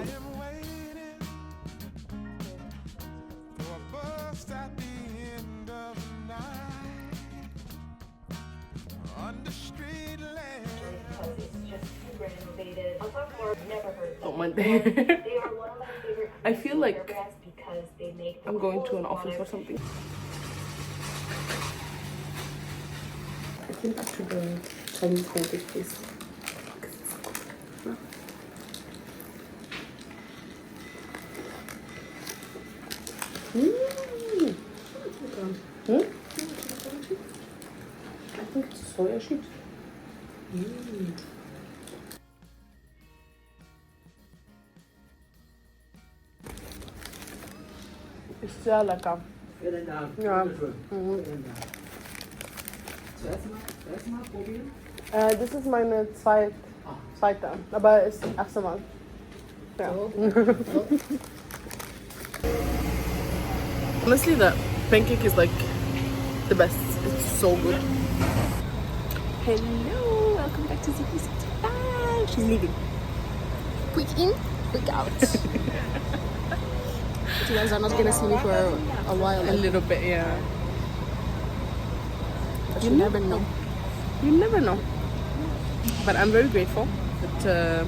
am waiting for a bus at the end of the night under street lamp. Because it's just too renovated. I'll talk more. Never heard of them. Don't mind They are one of my favorite I feel like brands because they make the I'm going to an coolest office or products. something. I think after the Chinese pancake place. I think it's soya sheet. Ist sehr lecker. Vielen Dank. Ja. Bitteschön. Vielen Dank. Zuerst mal probieren. Das ist meine zweite, aber ist das erste Mal. Ja. Honestly, the pancake is like the best. It's so good. Hello, welcome back to ZP65. She's leaving. Quick in, quick out. You guys are not gonna see me for a while. A little bit, yeah. But you never know. You never know. But I'm very grateful that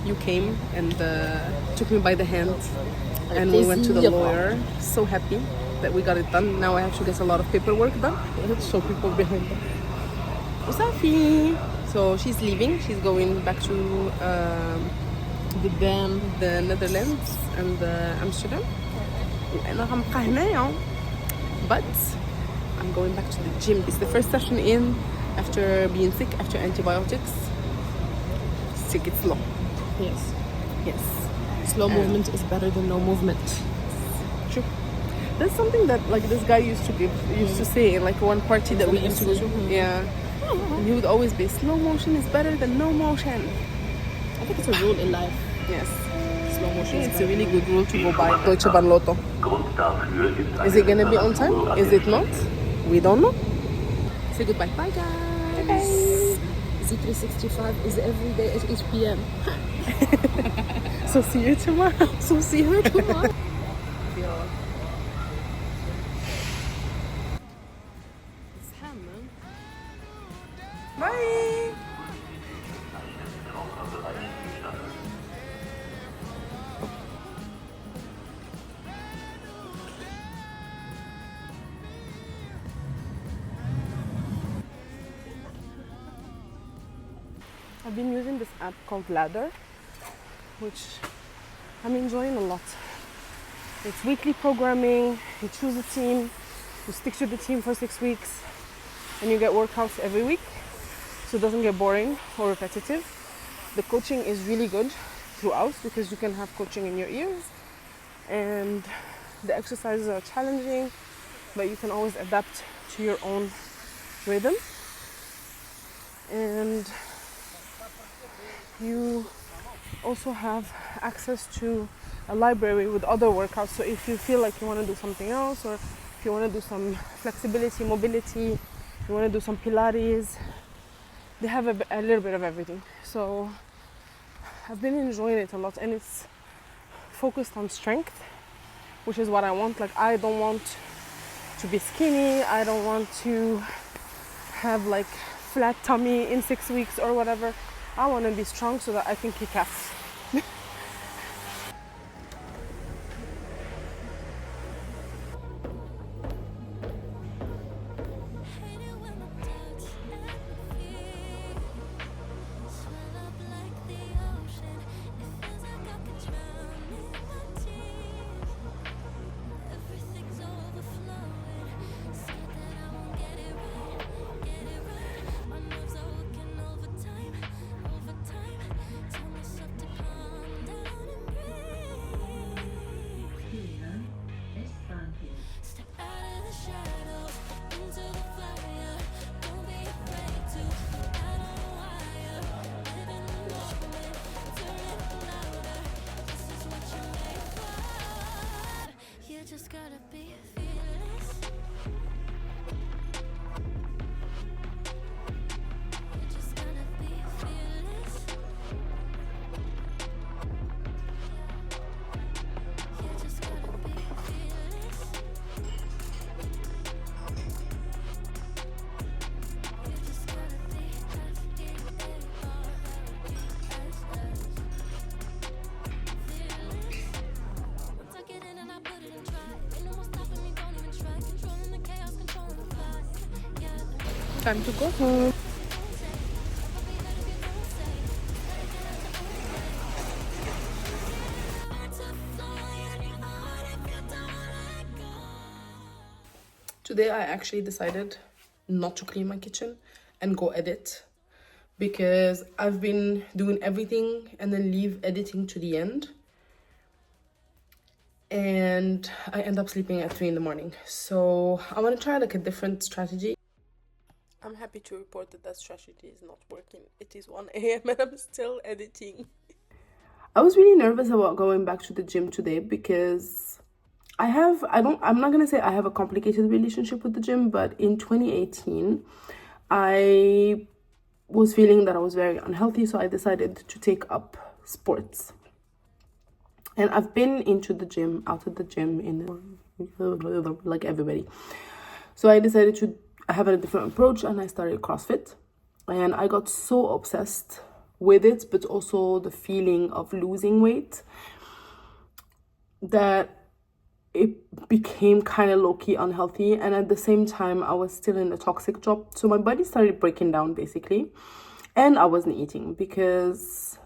you came and took me by the hand and we went to the lawyer. So happy that we got it done. Now I have to get a lot of paperwork done. Let's show people behind us. Usafi! So she's leaving. She's going back to the Netherlands and Amsterdam. But I'm going back to the gym. It's the first session in after being sick, after antibiotics. Sick, it's slow. Yes. Yes. Slow movement is better than no movement. True. That's something that like this guy used to say in like one party that we used to go to. Yeah. And he would always be, slow motion is better than no motion. I think it's a rule in life. Yes. Slow motion is It's a better. really good rule to go by. Deutsche Bahn Lotto. Is it gonna be on time? Is it not? We don't know. Say goodbye. Bye guys. Z365 is every day at 8 p.m. So see you tomorrow. So see her tomorrow. Bye. I've been using this app called Ladder, which I'm enjoying a lot. It's weekly programming, you choose a team, you stick to the team for 6 weeks, and you get workouts every week, so it doesn't get boring or repetitive. The coaching is really good throughout because you can have coaching in your ears, and the exercises are challenging, but you can always adapt to your own rhythm. And you also have access to a library with other workouts, so if you feel like you want to do something else, or if you want to do some flexibility, mobility, you want to do some Pilates, they have a little bit of everything. So I've been enjoying it a lot, and it's focused on strength, which is what I want. Like, I don't want to be skinny, I don't want to have like flat tummy in 6 weeks or whatever. I want to be strong so that I can kick ass. Just gotta be fearless. You just gotta be fearless. Time to go home. Today I actually decided not to clean my kitchen and go edit, because I've been doing everything and then leave editing to the end, and I end up sleeping at 3 in the morning. So I want to try like a different strategy. I'm happy to report that that strategy is not working. It is 1 a.m. and I'm still editing. I was really nervous about going back to the gym today because I'm not gonna say I have a complicated relationship with the gym, but in 2018 I was feeling that I was very unhealthy, so I decided to take up sports. And I've been into the gym, out of the gym, like everybody. So I decided to have a different approach, and I started CrossFit. And I got so obsessed with it, but also the feeling of losing weight, that it became kind of low-key unhealthy. And at the same time, I was still in a toxic job. So my body started breaking down, basically. And I wasn't eating, because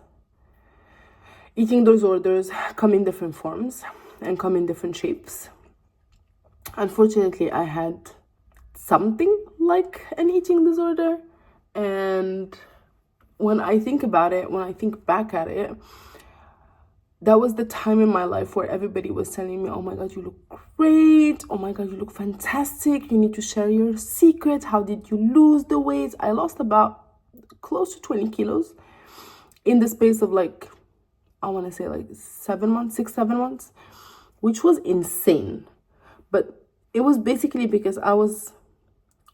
eating disorders come in different forms and come in different shapes. Unfortunately, I had something like an eating disorder. And when I think about it, when I think back at it, that was the time in my life where everybody was telling me, oh my God, you look great. Oh my God, you look fantastic. You need to share your secret. How did you lose the weight? I lost about close to 20 kilos in the space of like, I want to say like 7 months, 6-7 months, which was insane. But it was basically because I was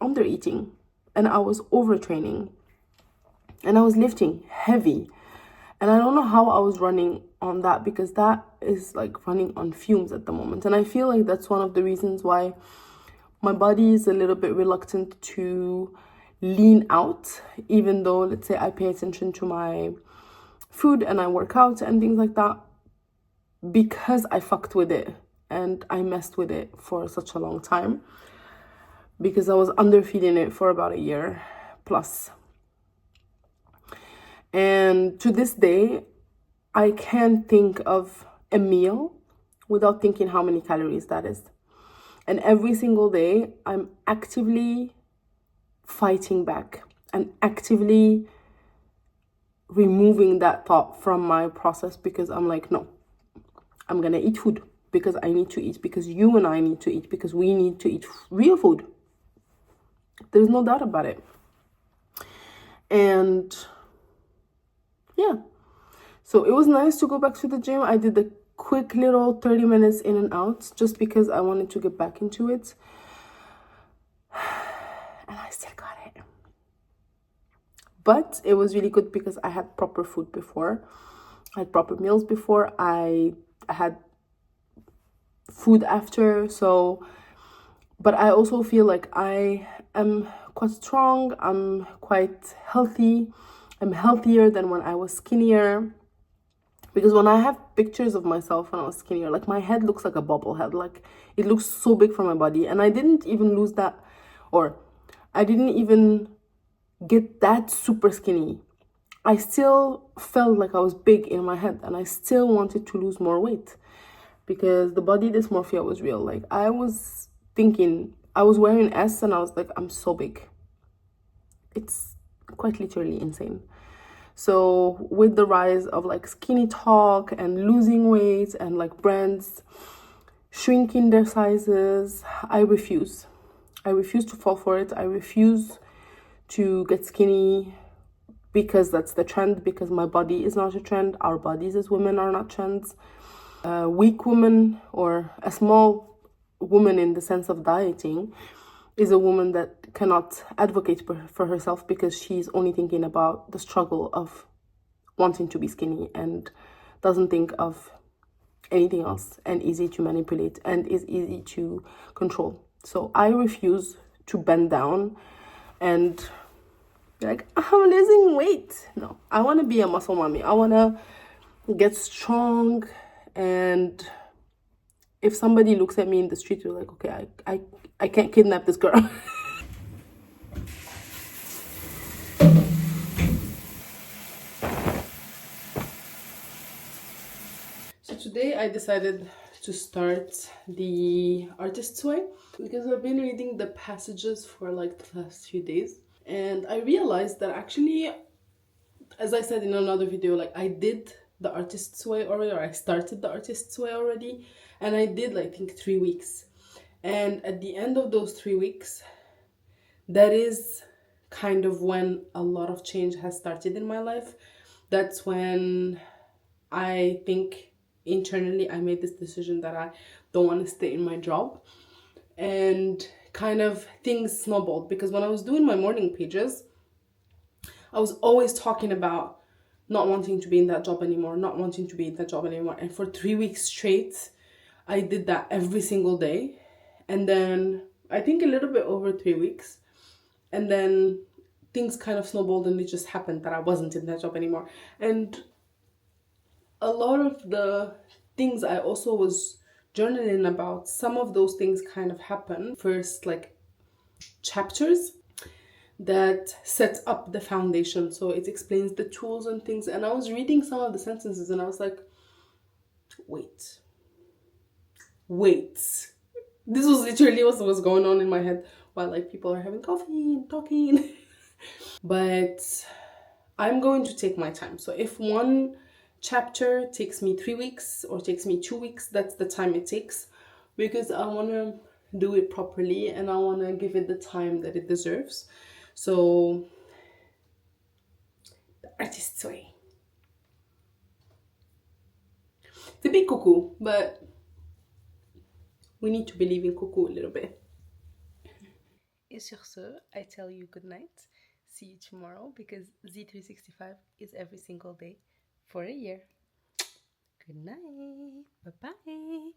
under eating and I was overtraining and I was lifting heavy. And I don't know how I was running on that, because that is like running on fumes at the moment. And I feel like that's one of the reasons why my body is a little bit reluctant to lean out, even though, let's say, I pay attention to my food and I work out and things like that, because I fucked with it and I messed with it for such a long time, because I was underfeeding it for about a year plus. And to this day, I can't think of a meal without thinking how many calories that is. And every single day, I'm actively fighting back and actively removing that thought from my process, because I'm like, no, I'm going to eat food because I need to eat, because you and I need to eat, because we need to eat real food. There's no doubt about it. And yeah, so it was nice to go back to the gym. I did a quick little 30 minutes in and out just because I wanted to get back into it. And I still got it. But it was really good because I had proper food before. I had proper meals before. I had food after. So, but I also feel like I am quite strong. I'm quite healthy. I'm healthier than when I was skinnier, because when I have pictures of myself when I was skinnier, like my head looks like a bobblehead, like it looks so big for my body, and I didn't even lose that, or I didn't even get that super skinny. I still felt like I was big in my head, and I still wanted to lose more weight, because the body dysmorphia was real. Like I was thinking, I was wearing S and I was like, I'm so big. It's quite literally insane. So with the rise of like skinny talk and losing weight and like brands shrinking their sizes, I refuse to fall for it. I refuse to get skinny because that's the trend, because my body is not a trend. Our bodies as women are not trends. A weak woman or a small woman in the sense of dieting is a woman that cannot advocate for herself, because she's only thinking about the struggle of wanting to be skinny and doesn't think of anything else, and easy to manipulate and is easy to control. So I refuse to bend down and be like, I'm losing weight. No, I want to be a muscle mommy. I want to get strong, and if somebody looks at me in the street, you're like, okay, I can't kidnap this girl. So today I decided to start the Artist's Way because I've been reading the passages for like the last few days, and I realized that actually, as I said in another video, like I did the Artist's Way already, or I started the Artist's Way already, and I did like, I think 3 weeks. And at the end of those 3 weeks, that is kind of when a lot of change has started in my life. That's when I think internally I made this decision that I don't want to stay in my job, and kind of things snowballed because when I was doing my morning pages, I was always talking about not wanting to be in that job anymore, not wanting to be in that job anymore. And for 3 weeks straight, I did that every single day. And then I think a little bit over 3 weeks, and then things kind of snowballed and it just happened that I wasn't in that job anymore. And a lot of the things I also was journaling about, some of those things kind of happen first, like chapters that set up the foundation. So it explains the tools and things. And I was reading some of the sentences and I was like, wait. This was literally what was going on in my head while like people are having coffee and talking. But I'm going to take my time. So if one chapter takes me 3 weeks or takes me 2 weeks, that's the time it takes, because I want to do it properly and I want to give it the time that it deserves. So the Artist's Way. It's a bit cuckoo, but we need to believe in cuckoo a little bit. Et sur ce, I tell you good night. See you tomorrow, because Z365 is every single day for a year. Good night. Bye-bye.